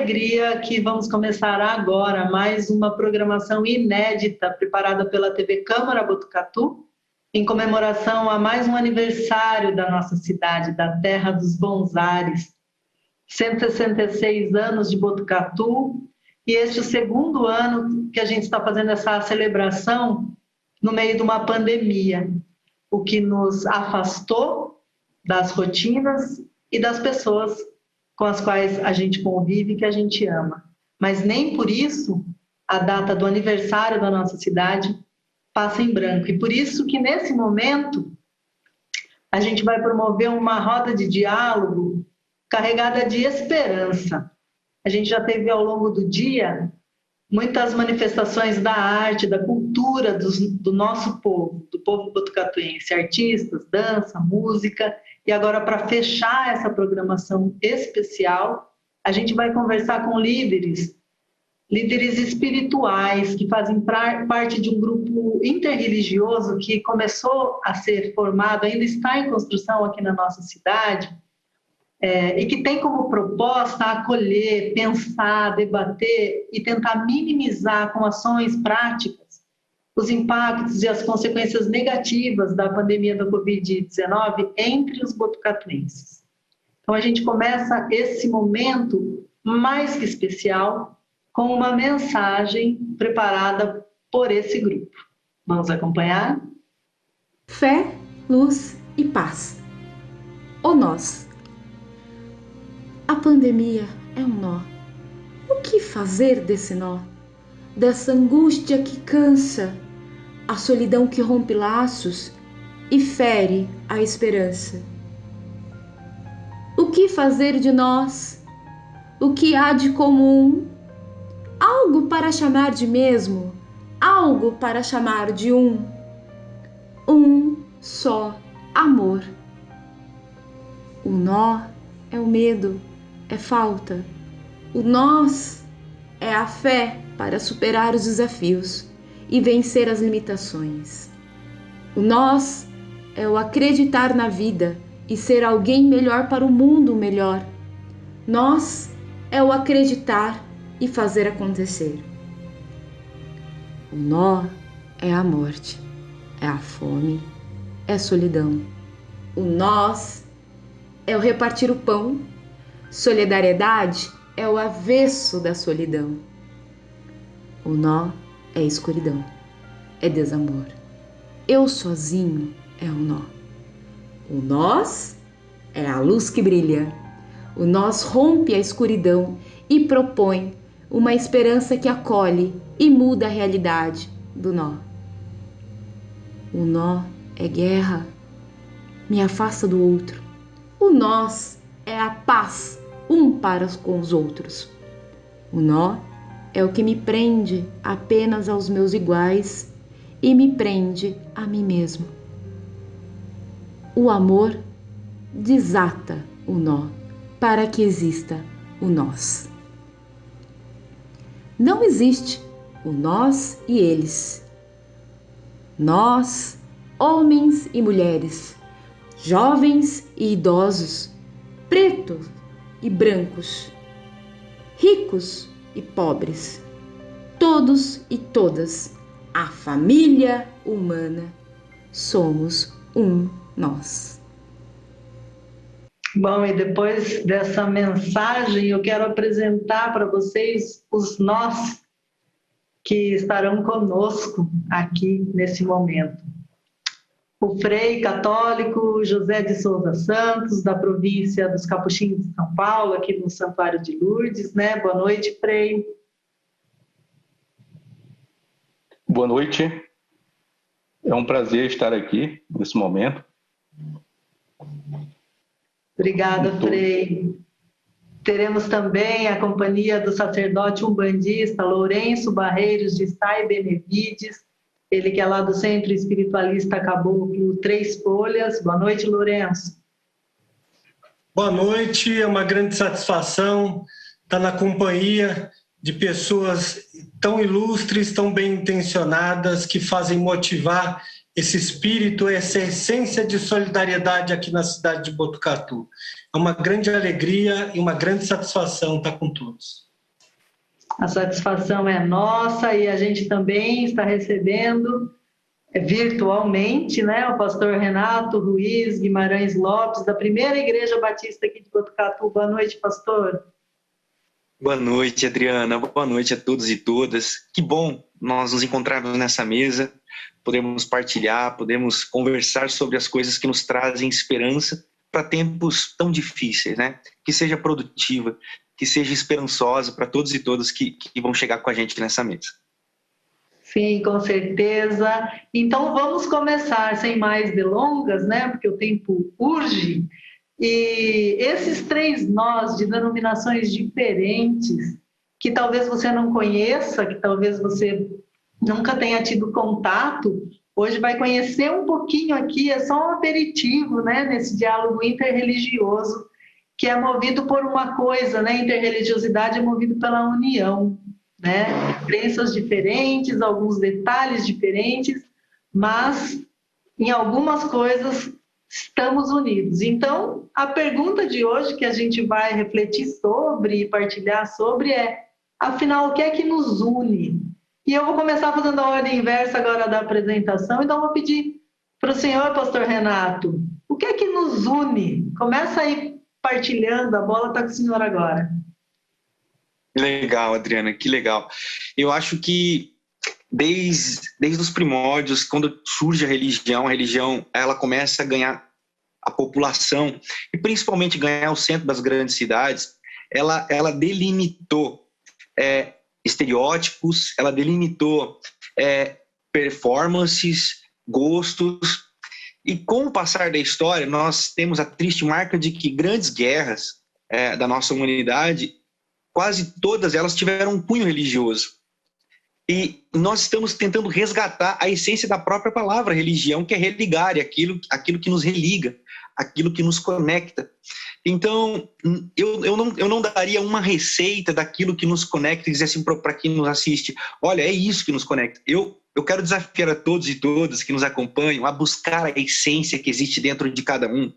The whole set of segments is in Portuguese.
alegria que vamos começar agora mais uma programação inédita preparada pela TV Câmara Botucatu, em comemoração a mais um aniversário da nossa cidade, da terra dos bons ares. 166 anos de Botucatu, e este é o segundo ano que a gente está fazendo essa celebração no meio de uma pandemia, o que nos afastou das rotinas e das pessoas com as quais a gente convive e que a gente ama. Mas nem por isso a data do aniversário da nossa cidade passa em branco. E por isso que nesse momento a gente vai promover uma roda de diálogo carregada de esperança. A gente já teve ao longo do dia muitas manifestações da arte, da cultura do nosso povo, do povo botucatuense, artistas, dança, música. E agora, para fechar essa programação especial, a gente vai conversar com líderes espirituais que fazem parte de um grupo interreligioso que começou a ser formado, ainda está em construção aqui na nossa cidade, e que tem como proposta acolher, pensar, debater e tentar minimizar com ações práticas os impactos e as consequências negativas da pandemia da Covid-19 entre os botucatuenses. Então, a gente começa esse momento mais que especial com uma mensagem preparada por esse grupo. Vamos acompanhar? Fé, luz e paz. O nós. A pandemia é um nó. O que fazer desse nó? Dessa angústia que cansa, a solidão que rompe laços e fere a esperança. O que fazer de nós? O que há de comum? Algo para chamar de mesmo, algo para chamar de um. Um só amor. O nó é o medo, é falta. O nós é a fé para superar os desafios e vencer as limitações. O nós é o acreditar na vida e ser alguém melhor para o mundo melhor. Nós é o acreditar e fazer acontecer. O nó é a morte, é a fome, é a solidão. O nós é o repartir o pão. Solidariedade é o avesso da solidão. O nó é escuridão, é desamor. Eu sozinho é o nó. O nós é a luz que brilha. O nós rompe a escuridão e propõe uma esperança que acolhe e muda a realidade do nó. O nó é guerra, me afasta do outro. O nós é a paz, um para com os outros. O nó é o que me prende apenas aos meus iguais e me prende a mim mesmo. O amor desata o nó para que exista o nós. Não existe o nós e eles. Nós, homens e mulheres, jovens e idosos, pretos e brancos, ricos e pobres, todos e todas, a família humana, somos um nós. Bom, e depois dessa mensagem, eu quero apresentar para vocês os nós que estarão conosco aqui nesse momento. O frei católico José de Souza Santos, da província dos Capuchinhos de São Paulo, aqui no Santuário de Lourdes, né? Boa noite, frei. Boa noite. É um prazer estar aqui nesse momento. Obrigada, frei. Teremos também a companhia do sacerdote umbandista Lourenço Barreiros de Sá e Benevides, ele que é lá do Centro Espiritualista Caboclo Três Folhas. Boa noite, Lourenço. Boa noite, é uma grande satisfação estar na companhia de pessoas tão ilustres, tão bem intencionadas, que fazem motivar esse espírito, essa essência de solidariedade aqui na cidade de Botucatu. É uma grande alegria e uma grande satisfação estar com todos. A satisfação é nossa e a gente também está recebendo virtualmente, né, o pastor Renato Ruiz Guimarães Lopes, da Primeira Igreja Batista aqui de Botucatu. Boa noite, pastor. Boa noite, Adriana. Boa noite a todos e todas. Que bom nós nos encontrarmos nessa mesa, podemos partilhar, podemos conversar sobre as coisas que nos trazem esperança para tempos tão difíceis, né? Que seja produtiva, que seja esperançosa para todos e todas que vão chegar com a gente nessa mesa. Sim, com certeza. Então vamos começar sem mais delongas, né? Porque o tempo urge. E esses 3 nós de denominações diferentes, que talvez você não conheça, que talvez você nunca tenha tido contato, hoje vai conhecer um pouquinho aqui, é só um aperitivo, né? Nesse diálogo interreligioso, que é movido por uma coisa, né? Interreligiosidade é movido pela união, né? Crenças diferentes, alguns detalhes diferentes, mas em algumas coisas estamos unidos. Então, a pergunta de hoje que a gente vai refletir sobre e partilhar sobre é, afinal, o que é que nos une? E eu vou começar fazendo a ordem inversa agora da apresentação, então vou pedir para o senhor, pastor Renato, o que é que nos une? Começa aí partilhando, a bola está com o senhor agora. Legal, Adriana, que legal. Eu acho que desde os primórdios, quando surge a religião ela começa a ganhar a população e principalmente ganhar o centro das grandes cidades. Ela delimitou estereótipos, ela delimitou performances, gostos, e com o passar da história nós temos a triste marca de que grandes guerras da nossa humanidade, quase todas elas tiveram um cunho religioso. E nós estamos tentando resgatar a essência da própria palavra religião, que é religar, aquilo que nos religa, aquilo que nos conecta. Então, eu não daria uma receita daquilo que nos conecta e dizer assim para quem nos assiste, olha, é isso que nos conecta. Eu quero desafiar a todos e todas que nos acompanham a buscar a essência que existe dentro de cada um,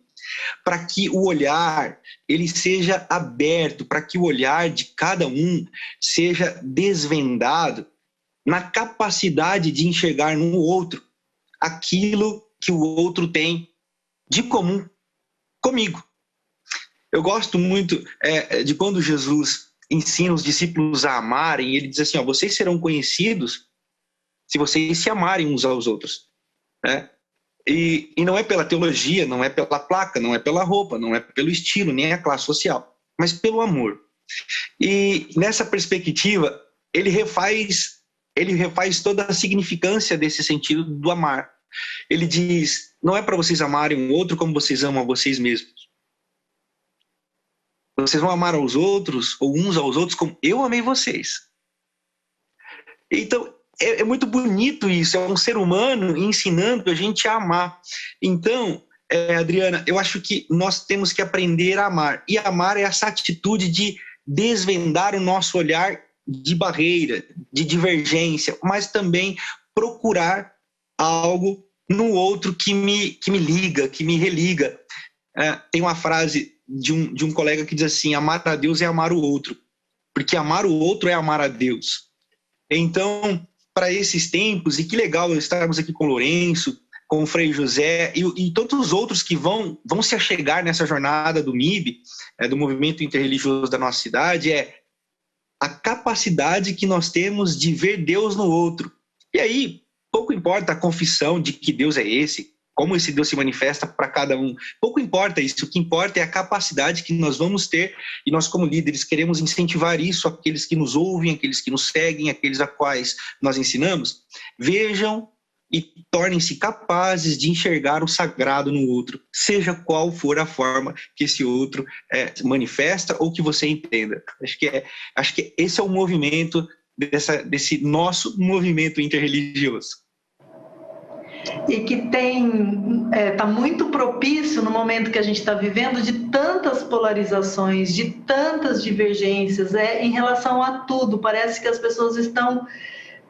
para que o olhar ele seja aberto, para que o olhar de cada um seja desvendado na capacidade de enxergar no outro aquilo que o outro tem de comum comigo. Eu gosto muito de quando Jesus ensina os discípulos a amarem, ele diz assim, vocês serão conhecidos se vocês se amarem uns aos outros, né? E não é pela teologia, não é pela placa, não é pela roupa, não é pelo estilo, nem a classe social, mas pelo amor. E nessa perspectiva, ele refaz toda a significância desse sentido do amar. Ele diz, não é para vocês amarem um outro como vocês amam a vocês mesmos. Vocês vão amar aos outros, ou uns aos outros, como eu amei vocês. Então, é muito bonito isso, é um ser humano ensinando a gente a amar. Então, Adriana, eu acho que nós temos que aprender a amar. E amar é essa atitude de desvendar o nosso olhar de barreira, de divergência, mas também procurar algo no outro que me liga, que me religa. Tem uma frase de um colega que diz assim, amar a Deus é amar o outro, porque amar o outro é amar a Deus. Então, para esses tempos, e que legal estarmos aqui com o Lourenço, com o Frei José e tantos outros que vão se achegar nessa jornada do MIB, do Movimento Interreligioso da nossa cidade, a capacidade que nós temos de ver Deus no outro. E aí, pouco importa a confissão de que Deus é esse, como esse Deus se manifesta para cada um. Pouco importa isso, o que importa é a capacidade que nós vamos ter, e nós como líderes queremos incentivar isso àqueles que nos ouvem, àqueles que nos seguem, àqueles a quais nós ensinamos. Vejam e tornem-se capazes de enxergar o sagrado no outro, seja qual for a forma que esse outro manifesta ou que você entenda. Acho que esse é o movimento desse nosso movimento interreligioso. E que está muito propício no momento que a gente está vivendo de tantas polarizações, de tantas divergências em relação a tudo. Parece que as pessoas estão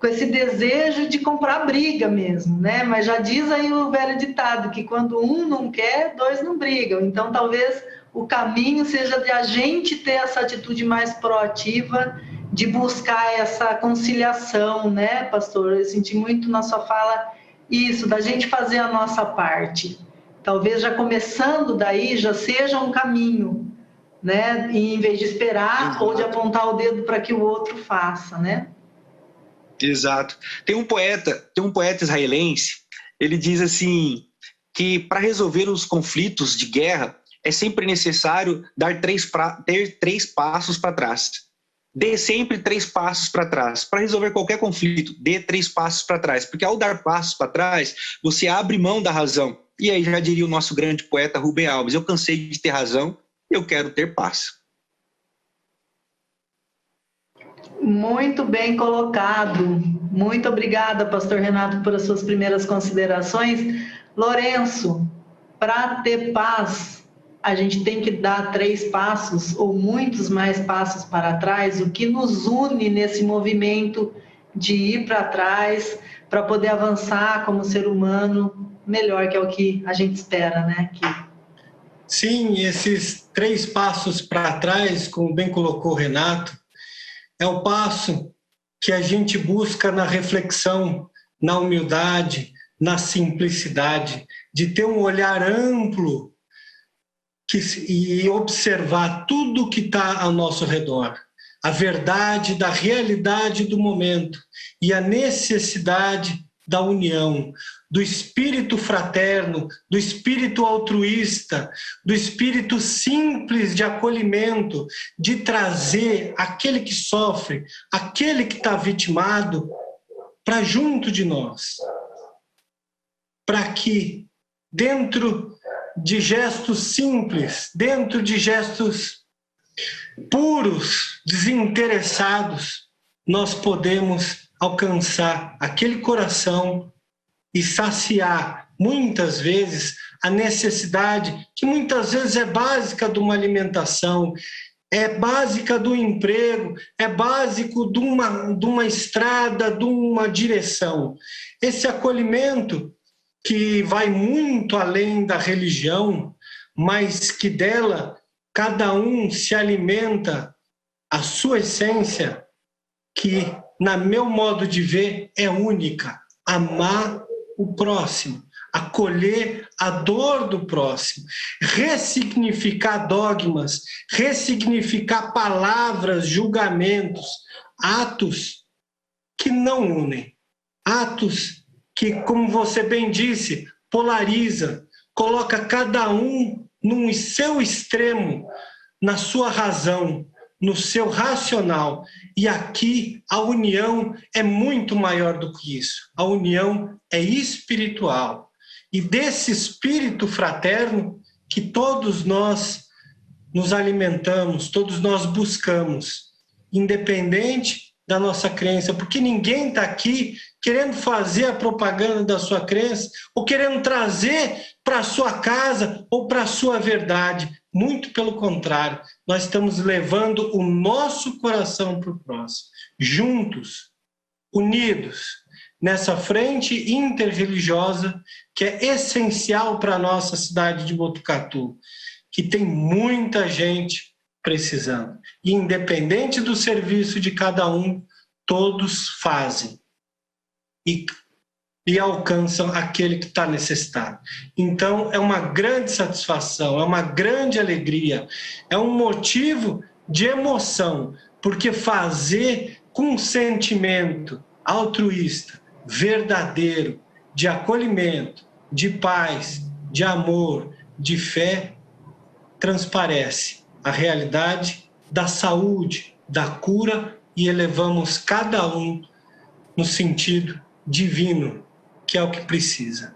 com esse desejo de comprar briga mesmo, né? Mas já diz aí o velho ditado que quando um não quer, dois não brigam. Então talvez o caminho seja de a gente ter essa atitude mais proativa de buscar essa conciliação, né, pastor? Eu senti muito na sua fala isso, da gente fazer a nossa parte. Talvez já começando daí já seja um caminho, né? E em vez de esperar ou de apontar o dedo para que o outro faça, né? Exato. Tem um poeta israelense, ele diz assim, que para resolver os conflitos de guerra é sempre necessário ter 3 passos para trás. Dê sempre 3 passos para trás. Para resolver qualquer conflito, dê 3 passos para trás. Porque ao dar passos para trás, você abre mão da razão. E aí já diria o nosso grande poeta Rubem Alves, eu cansei de ter razão, eu quero ter paz. Muito bem colocado. Muito obrigada, pastor Renato, por as suas primeiras considerações. Lourenço, para ter paz, a gente tem que dar 3 passos ou muitos mais passos para trás, o que nos une nesse movimento de ir para trás, para poder avançar como ser humano melhor, que é o que a gente espera, né? Sim, esses 3 passos para trás, como bem colocou o Renato, é o passo que a gente busca na reflexão, na humildade, na simplicidade, de ter um olhar amplo e observar tudo que está ao nosso redor, a verdade da realidade do momento e a necessidade da união, do espírito fraterno, do espírito altruísta, do espírito simples de acolhimento, de trazer aquele que sofre, aquele que está vitimado, para junto de nós, para que dentro de gestos simples, dentro de gestos puros, desinteressados, nós podemos alcançar aquele coração e saciar, muitas vezes, a necessidade, que muitas vezes é básica de uma alimentação, é básica do emprego, é básico de uma estrada, de uma direção. Esse acolhimento que vai muito além da religião, mas que dela cada um se alimenta a sua essência, que, na meu modo de ver, é única. Amar o próximo, acolher a dor do próximo, ressignificar dogmas, ressignificar palavras, julgamentos, atos que não unem, atos que, como você bem disse, polariza, coloca cada um no seu extremo, na sua razão, no seu racional. E aqui a união é muito maior do que isso. A união é espiritual. E desse espírito fraterno que todos nós nos alimentamos, todos nós buscamos, independente da nossa crença, porque ninguém está aqui querendo fazer a propaganda da sua crença ou querendo trazer para a sua casa ou para a sua verdade. Muito pelo contrário, nós estamos levando o nosso coração para o próximo, juntos, unidos, nessa frente interreligiosa que é essencial para a nossa cidade de Botucatu, que tem muita gente precisando. E independente do serviço de cada um, todos fazem e alcançam aquele que está necessitado. Então, é uma grande satisfação, é uma grande alegria, é um motivo de emoção, porque fazer com um sentimento altruísta, verdadeiro, de acolhimento, de paz, de amor, de fé, transparece a realidade da saúde, da cura, e elevamos cada um no sentido divino, que é o que precisa.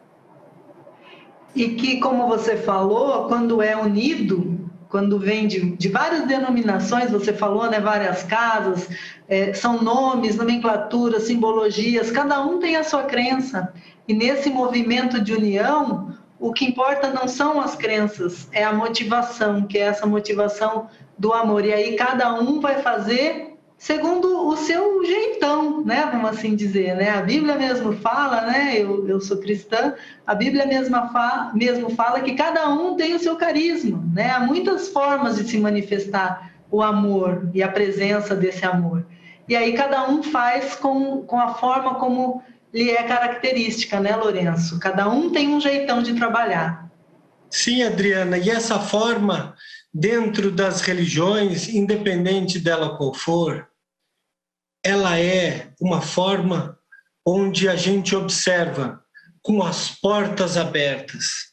E que, como você falou, quando é unido, quando vem de várias denominações, você falou, né, várias casas, são nomes, nomenclaturas, simbologias, cada um tem a sua crença. E nesse movimento de união, o que importa não são as crenças, é a motivação, que é essa motivação do amor. E aí cada um vai fazer segundo o seu jeitão, né? Vamos assim dizer, né? A Bíblia mesmo fala, né? Eu sou cristã, a Bíblia mesmo fala que cada um tem o seu carisma, né? Há muitas formas de se manifestar o amor e a presença desse amor. e aí cada um faz com a forma como lhe é característica, né, Lourenço? Cada um tem um jeitão de trabalhar. Sim, Adriana, e essa forma, dentro das religiões, independente dela qual for, ela é uma forma onde a gente observa com as portas abertas.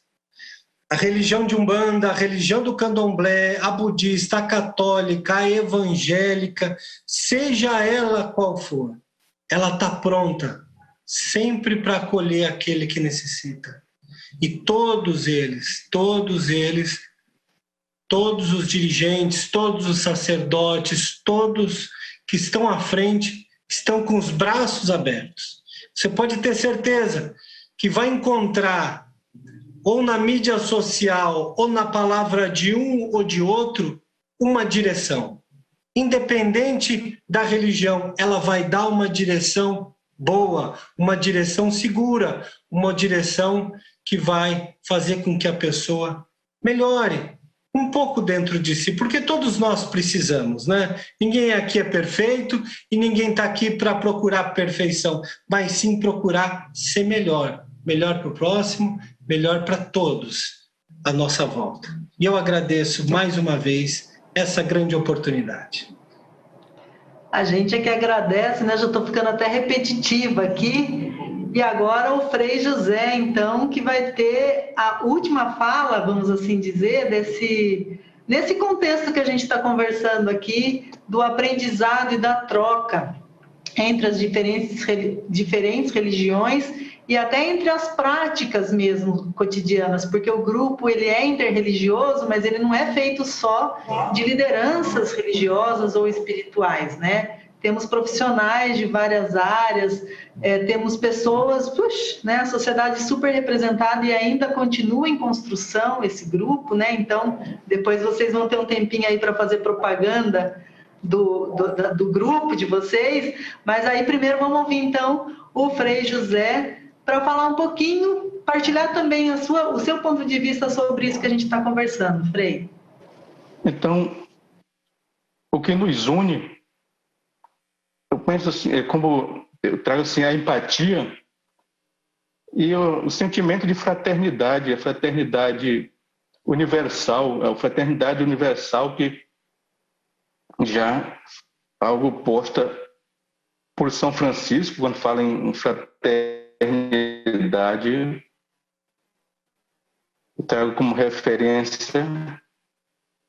A religião de Umbanda, a religião do Candomblé, a budista, a católica, a evangélica, seja ela qual for, ela está pronta sempre para acolher aquele que necessita. E todos os dirigentes, todos os sacerdotes, todos que estão à frente, estão com os braços abertos. Você pode ter certeza que vai encontrar, ou na mídia social, ou na palavra de um ou de outro, uma direção. Independente da religião, ela vai dar uma direção boa, uma direção segura, uma direção que vai fazer com que a pessoa melhore um pouco dentro de si, porque todos nós precisamos, né? Ninguém aqui é perfeito e ninguém está aqui para procurar perfeição, mas sim procurar ser melhor, melhor para o próximo, melhor para todos à nossa volta. E eu agradeço mais uma vez essa grande oportunidade. A gente é que agradece, né? Já estou ficando até repetitiva aqui. E agora o Frei José, então, que vai ter a última fala, vamos assim dizer, nesse contexto que a gente está conversando aqui, do aprendizado e da troca entre as diferentes religiões e até entre as práticas mesmo cotidianas, porque o grupo ele é interreligioso, mas ele não é feito só de lideranças religiosas ou espirituais, né? Temos profissionais de várias áreas, temos pessoas, né, a sociedade super representada e ainda continua em construção esse grupo, né? Então, depois vocês vão ter um tempinho aí para fazer propaganda do grupo de vocês, mas aí primeiro vamos ouvir então o Frei José para falar um pouquinho, partilhar também o seu ponto de vista sobre isso que a gente está conversando, Frei. Então, o que nos une, eu penso assim, é como eu trago assim a empatia e o sentimento de fraternidade, a fraternidade universal, a fraternidade universal que já algo posta por São Francisco, quando fala em fraternidade, eu trago como referência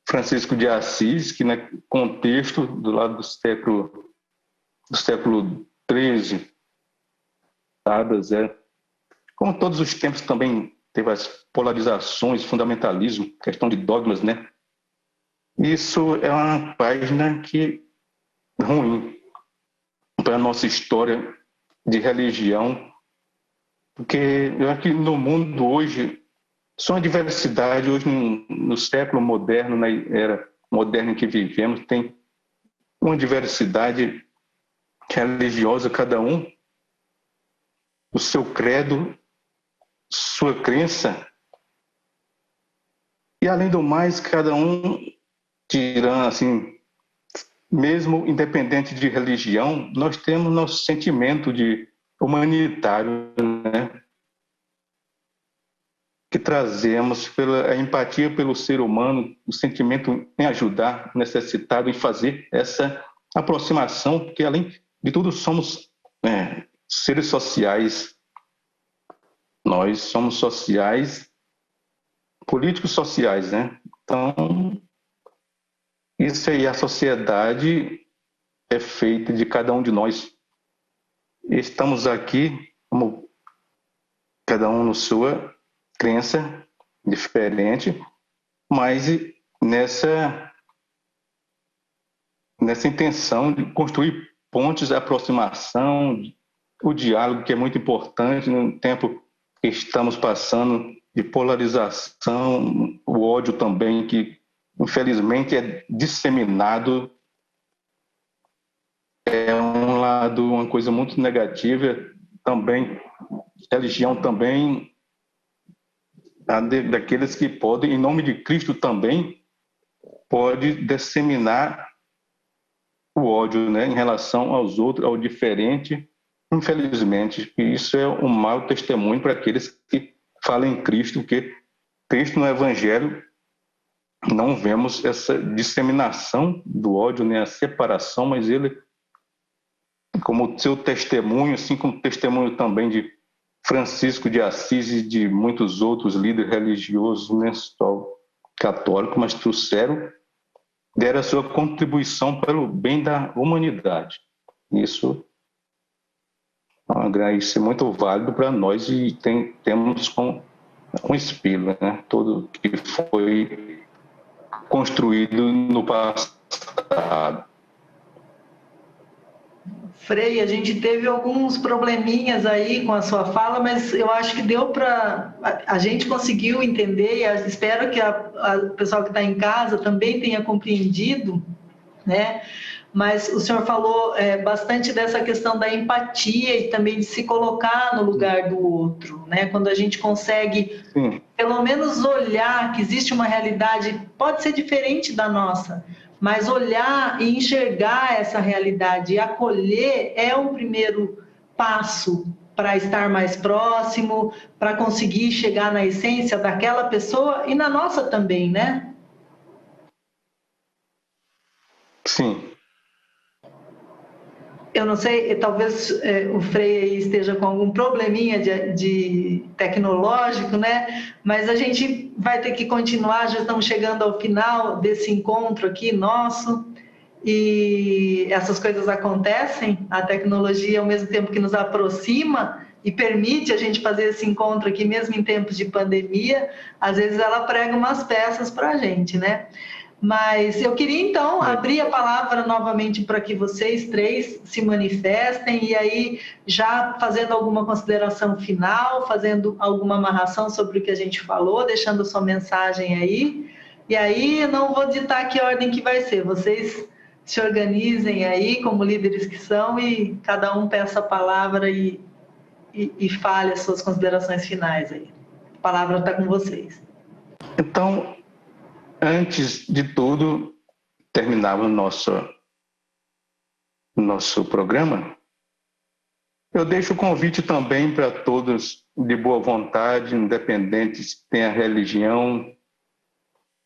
Francisco de Assis, que no contexto do lado do século XIII, como todos os tempos também teve as polarizações, fundamentalismo, questão de dogmas, né? Isso é uma página que ruim para a nossa história de religião, porque eu acho que no mundo hoje, só a diversidade, hoje no século moderno, na era moderna em que vivemos, tem uma diversidade religiosa, cada um, o seu credo, sua crença, e além do mais, cada um, tirando assim, mesmo independente de religião, nós temos nosso sentimento de humanitário, né? Que trazemos pela empatia pelo ser humano, o sentimento em ajudar, necessitado, em fazer essa aproximação, porque além de tudo somos seres sociais. Nós somos sociais, políticos sociais, né? Então, isso aí, a sociedade é feita de cada um de nós. Estamos aqui, como cada um na sua crença diferente, mas nessa intenção de construir pontes, aproximação, o diálogo, que é muito importante no tempo que estamos passando de polarização, o ódio também, que infelizmente é disseminado, é um lado, uma coisa muito negativa também. Religião também, daqueles que podem, em nome de Cristo também, pode disseminar o ódio, né, em relação aos outros, ao diferente. Infelizmente, isso é um mau testemunho para aqueles que falam em Cristo, porque Cristo no Evangelho não vemos essa disseminação do ódio, nem a separação, mas ele, como seu testemunho, assim como o testemunho também de Francisco de Assis e de muitos outros líderes religiosos, não só católicos, mas trouxeram, deram a sua contribuição para o bem da humanidade. Isso é muito válido para nós e temos como um espelho, né? Tudo que foi construído no passado. Frei, a gente teve alguns probleminhas aí com a sua fala, mas eu acho que deu para... A gente conseguiu entender e espero que o pessoal que está em casa também tenha compreendido, né? Mas o senhor falou bastante dessa questão da empatia e também de se colocar no lugar do outro, né? Quando a gente consegue, pelo menos olhar que existe uma realidade, pode ser diferente da nossa, mas olhar e enxergar essa realidade e acolher é um primeiro passo para estar mais próximo, para conseguir chegar na essência daquela pessoa e na nossa também, né? Sim. Eu não sei, talvez o Frei aí esteja com algum probleminha de tecnológico, né? Mas a gente vai ter que continuar, já estamos chegando ao final desse encontro aqui nosso, e essas coisas acontecem, a tecnologia, ao mesmo tempo que nos aproxima e permite a gente fazer esse encontro aqui, mesmo em tempos de pandemia, às vezes ela prega umas peças para a gente, né? Mas eu queria, então, abrir a palavra novamente para que vocês três se manifestem e aí já fazendo alguma consideração final, fazendo alguma amarração sobre o que a gente falou, deixando sua mensagem aí. E aí não vou ditar que ordem que vai ser, vocês se organizem aí como líderes que são e cada um peça a palavra e fale as suas considerações finais aí. A palavra está com vocês. Então, antes de tudo, terminava o nosso programa, eu deixo o convite também para todos de boa vontade, independente se tenha religião,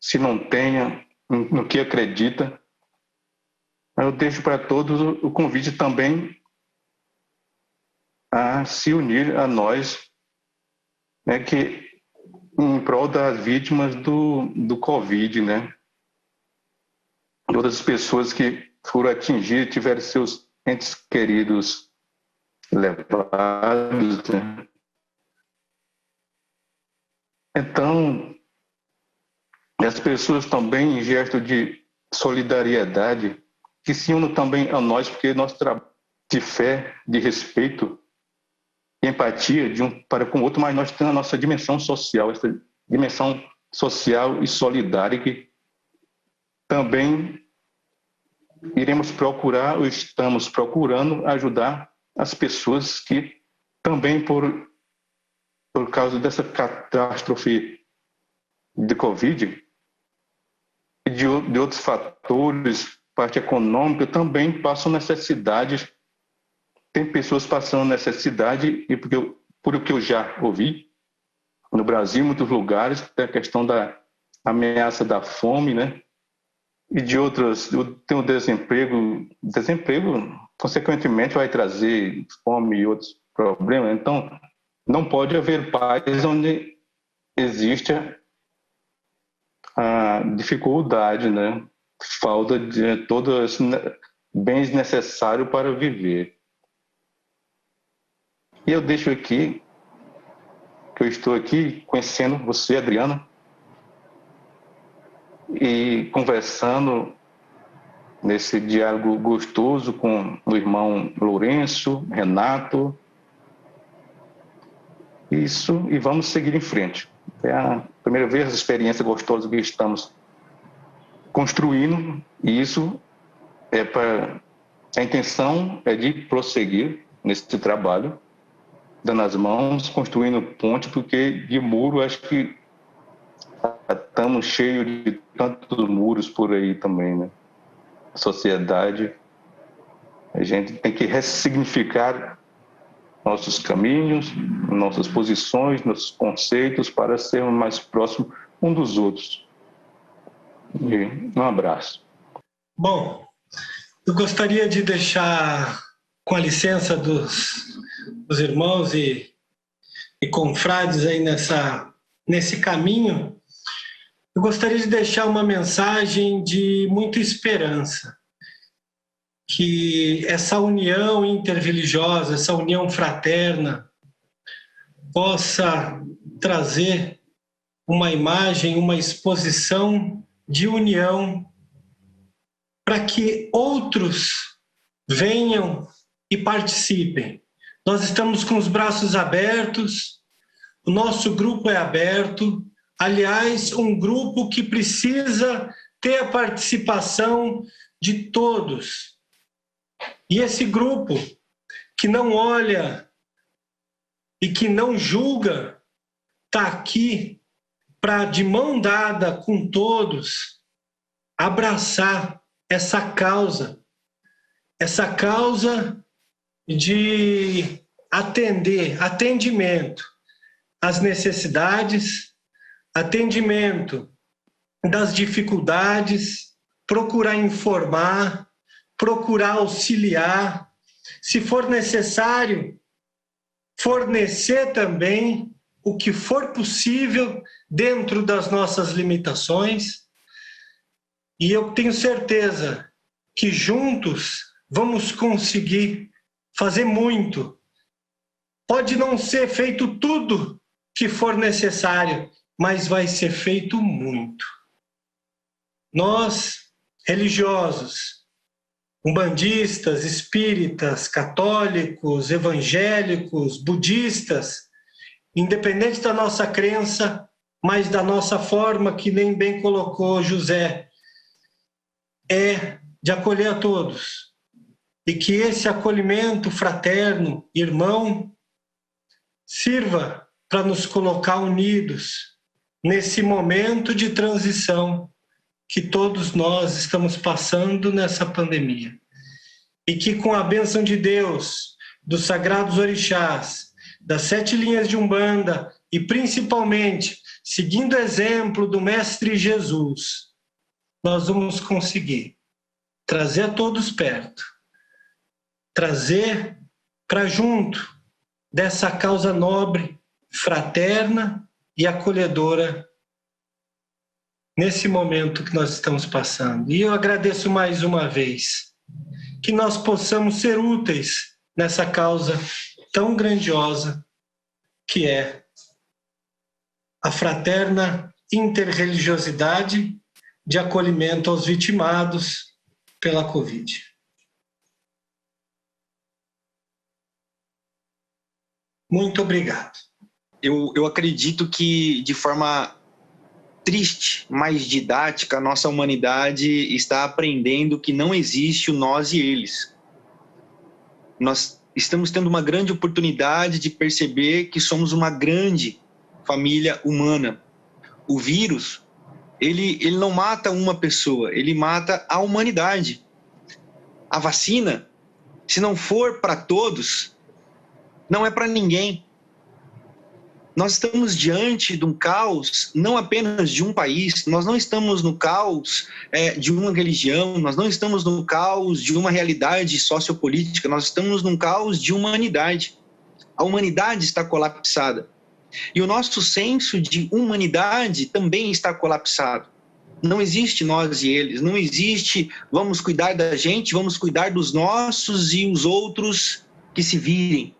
se não tenha, no que acredita. Eu deixo para todos o convite também a se unir a nós, né, que em prol das vítimas do Covid, né? Todas as pessoas que foram atingidas, tiveram seus entes queridos levados, né? Então, as pessoas também, em gesto de solidariedade, que se unam também a nós, porque nosso trabalho de fé, de respeito, empatia de um para com o outro, mas nós temos a nossa dimensão social, essa dimensão social e solidária que também iremos procurar, ou estamos procurando ajudar as pessoas que também por causa dessa catástrofe de Covid e de outros fatores, parte econômica, também passam necessidades. Tem pessoas passando necessidade, e por o que eu já ouvi, no Brasil, em muitos lugares, tem a questão da ameaça da fome, né? E de outras, tem o desemprego, consequentemente, vai trazer fome e outros problemas. Então, não pode haver paz onde existe a dificuldade, né? Falta de todos os bens necessários para viver. E eu deixo aqui, que eu estou aqui conhecendo você, Adriana, e conversando nesse diálogo gostoso com o irmão Lourenço, Renato. Isso, e vamos seguir em frente. É a primeira vez, a experiência gostosa que estamos construindo, e isso a intenção é de prosseguir nesse trabalho, dando as mãos, construindo ponte, porque de muro acho que estamos cheios de tantos muros por aí também, né? A sociedade A gente tem que ressignificar nossos caminhos, nossas posições, nossos conceitos para sermos mais próximos um dos outros. E um abraço. Bom, eu gostaria de deixar, com a licença dos irmãos e confrades aí nesse caminho, eu gostaria de deixar uma mensagem de muita esperança, que essa união interreligiosa, essa união fraterna, possa trazer uma imagem, uma exposição de união, para que outros venham e participem. Nós estamos com os braços abertos, o nosso grupo é aberto, aliás, um grupo que precisa ter a participação de todos. E esse grupo que não olha e que não julga, está aqui para, de mão dada com todos, abraçar essa causa de atendimento às necessidades, atendimento das dificuldades, procurar informar, procurar auxiliar, se for necessário, fornecer também o que for possível dentro das nossas limitações. E eu tenho certeza que juntos vamos conseguir fazer muito. Pode não ser feito tudo que for necessário, mas vai ser feito muito. Nós, religiosos, umbandistas, espíritas, católicos, evangélicos, budistas, independente da nossa crença, mas da nossa forma, que nem bem colocou José, é de acolher a todos. E que esse acolhimento fraterno, irmão, sirva para nos colocar unidos nesse momento de transição que todos nós estamos passando nessa pandemia. E que com a bênção de Deus, dos sagrados orixás, das 7 linhas de Umbanda e principalmente seguindo o exemplo do Mestre Jesus, nós vamos conseguir trazer a todos perto, trazer para junto dessa causa nobre, fraterna e acolhedora nesse momento que nós estamos passando. E eu agradeço mais uma vez que nós possamos ser úteis nessa causa tão grandiosa que é a fraterna interreligiosidade de acolhimento aos vitimados pela Covid. Muito obrigado. Eu acredito que, de forma triste, mas didática, a nossa humanidade está aprendendo que não existe o nós e eles. Nós estamos tendo uma grande oportunidade de perceber que somos uma grande família humana. O vírus, ele não mata uma pessoa, ele mata a humanidade. A vacina, se não for para todos, não é para ninguém. Nós estamos diante de um caos, não apenas de um país, nós não estamos no caos de uma religião, nós não estamos no caos de uma realidade sociopolítica, nós estamos num caos de humanidade. A humanidade está colapsada. E o nosso senso de humanidade também está colapsado. Não existe nós e eles, não existe vamos cuidar da gente, vamos cuidar dos nossos e os outros que se virem.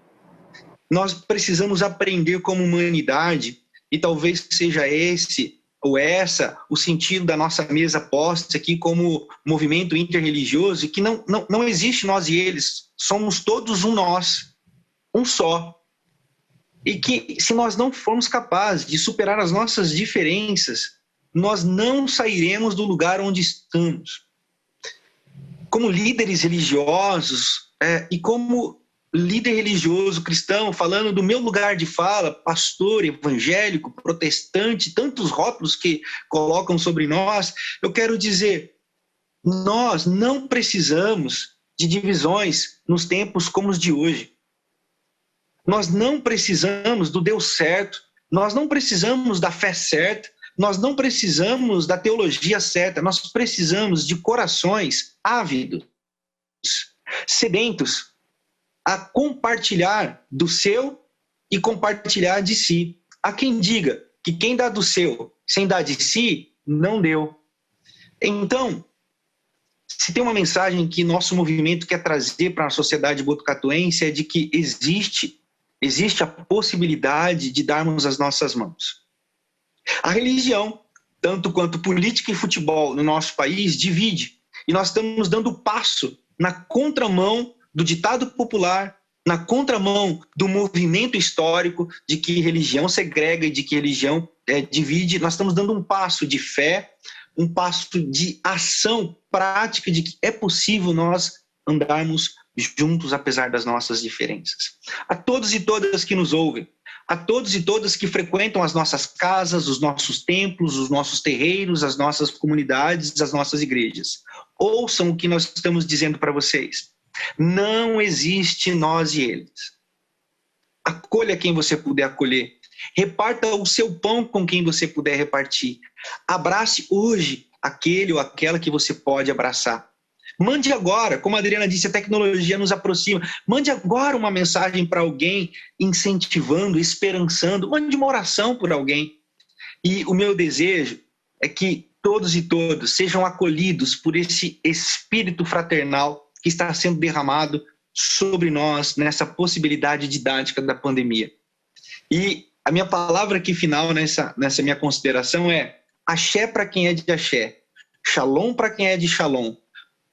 Nós precisamos aprender como humanidade, e talvez seja esse ou essa o sentido da nossa mesa posta aqui como movimento interreligioso, que não existe nós e eles, somos todos um nós, um só. E que se nós não formos capazes de superar as nossas diferenças, nós não sairemos do lugar onde estamos. Como líderes religiosos e como líder religioso cristão, falando do meu lugar de fala, pastor, evangélico, protestante, tantos rótulos que colocam sobre nós, eu quero dizer, nós não precisamos de divisões nos tempos como os de hoje. Nós não precisamos do Deus certo, nós não precisamos da fé certa, nós não precisamos da teologia certa, nós precisamos de corações ávidos, sedentos, a compartilhar do seu e compartilhar de si. Há quem diga que quem dá do seu sem dar de si, não deu. Então, se tem uma mensagem que nosso movimento quer trazer para a sociedade botucatuense é de que existe a possibilidade de darmos as nossas mãos. A religião, tanto quanto política e futebol no nosso país, divide. E nós estamos dando passo na contramão do ditado popular, na contramão do movimento histórico de que religião segrega e de que religião divide. Nós estamos dando um passo de fé, um passo de ação prática de que é possível nós andarmos juntos apesar das nossas diferenças. A todos e todas que nos ouvem, a todos e todas que frequentam as nossas casas, os nossos templos, os nossos terreiros, as nossas comunidades, as nossas igrejas, ouçam o que nós estamos dizendo para vocês. Não existe nós e eles. Acolha quem você puder acolher. Reparta o seu pão com quem você puder repartir. Abrace hoje aquele ou aquela que você pode abraçar. Mande agora, como a Adriana disse, a tecnologia nos aproxima. Mande agora uma mensagem para alguém, incentivando, esperançando. Mande uma oração por alguém. E o meu desejo é que todos e todas sejam acolhidos por esse espírito fraternal que está sendo derramado sobre nós nessa possibilidade didática da pandemia. E a minha palavra aqui final nessa minha consideração é axé para quem é de axé, shalom para quem é de shalom,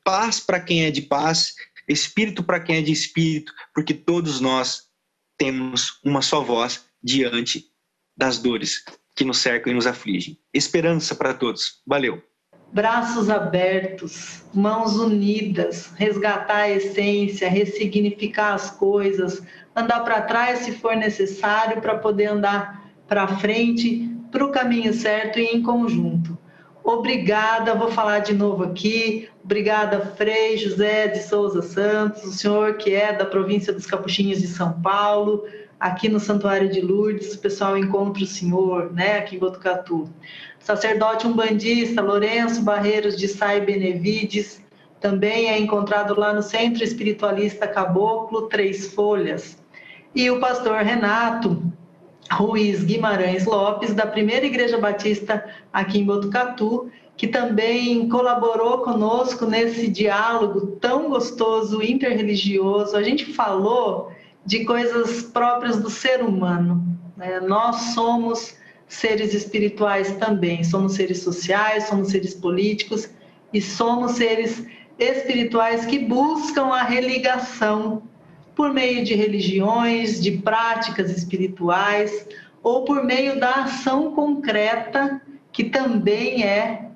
paz para quem é de paz, espírito para quem é de espírito, porque todos nós temos uma só voz diante das dores que nos cercam e nos afligem. Esperança para todos. Valeu. Braços abertos, mãos unidas, resgatar a essência, ressignificar as coisas, andar para trás se for necessário para poder andar para frente, para o caminho certo e em conjunto. Obrigada, vou falar de novo aqui, obrigada Frei José de Souza Santos, o senhor que é da província dos Capuchinhos de São Paulo, aqui no Santuário de Lourdes, o pessoal encontra o senhor, né, aqui em Botucatu. Sacerdote umbandista Lourenço Barreiros de Sá e Benevides, também é encontrado lá no Centro Espiritualista Caboclo, Três Folhas. E o pastor Renato Ruiz Guimarães Lopes, da Primeira Igreja Batista aqui em Botucatu, que também colaborou conosco nesse diálogo tão gostoso, interreligioso. A gente falou de coisas próprias do ser humano, né? Nós somos seres espirituais também, somos seres sociais, somos seres políticos e somos seres espirituais que buscam a religação por meio de religiões, de práticas espirituais ou por meio da ação concreta que também é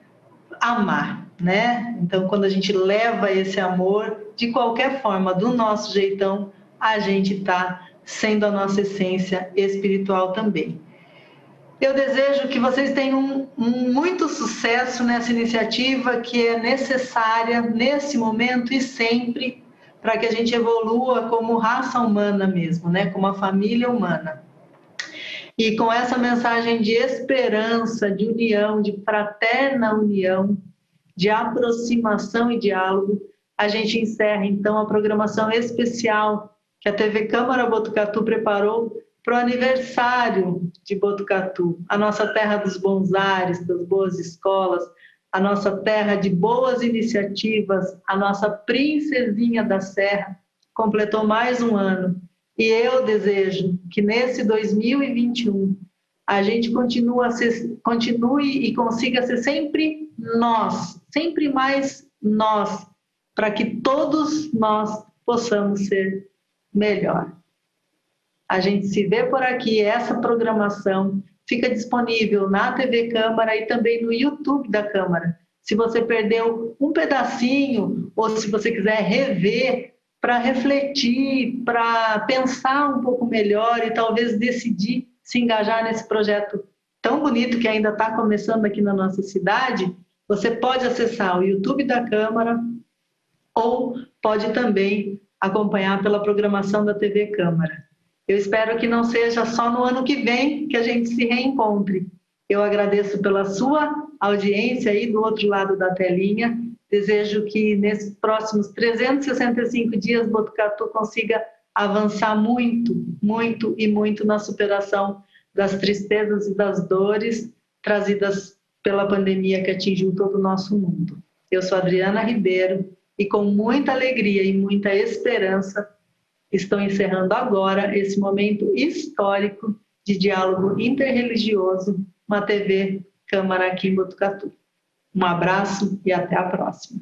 amar, né? Então, quando a gente leva esse amor, de qualquer forma, do nosso jeitão, a gente está sendo a nossa essência espiritual também. Eu desejo que vocês tenham muito sucesso nessa iniciativa que é necessária nesse momento e sempre para que a gente evolua como raça humana mesmo, né? Como a família humana. E com essa mensagem de esperança, de união, de fraterna união, de aproximação e diálogo, a gente encerra então a programação especial que a TV Câmara Botucatu preparou para o aniversário de Botucatu, a nossa terra dos bons ares, das boas escolas, a nossa terra de boas iniciativas, a nossa princesinha da Serra, completou mais um ano. E eu desejo que nesse 2021 a gente continue e consiga ser sempre nós, sempre mais nós, para que todos nós possamos ser melhor. A gente se vê por aqui, essa programação fica disponível na TV Câmara e também no YouTube da Câmara. Se você perdeu um pedacinho ou se você quiser rever para refletir, para pensar um pouco melhor e talvez decidir se engajar nesse projeto tão bonito que ainda está começando aqui na nossa cidade, você pode acessar o YouTube da Câmara ou pode também acompanhar pela programação da TV Câmara. Eu espero que não seja só no ano que vem que a gente se reencontre. Eu agradeço pela sua audiência aí do outro lado da telinha. Desejo que nesses próximos 365 dias Botucatu consiga avançar muito, muito e muito na superação das tristezas e das dores trazidas pela pandemia que atingiu todo o nosso mundo. Eu sou Adriana Ribeiro e com muita alegria e muita esperança estou encerrando agora esse momento histórico de diálogo interreligioso na TV Câmara aqui em Botucatu. Um abraço e até a próxima.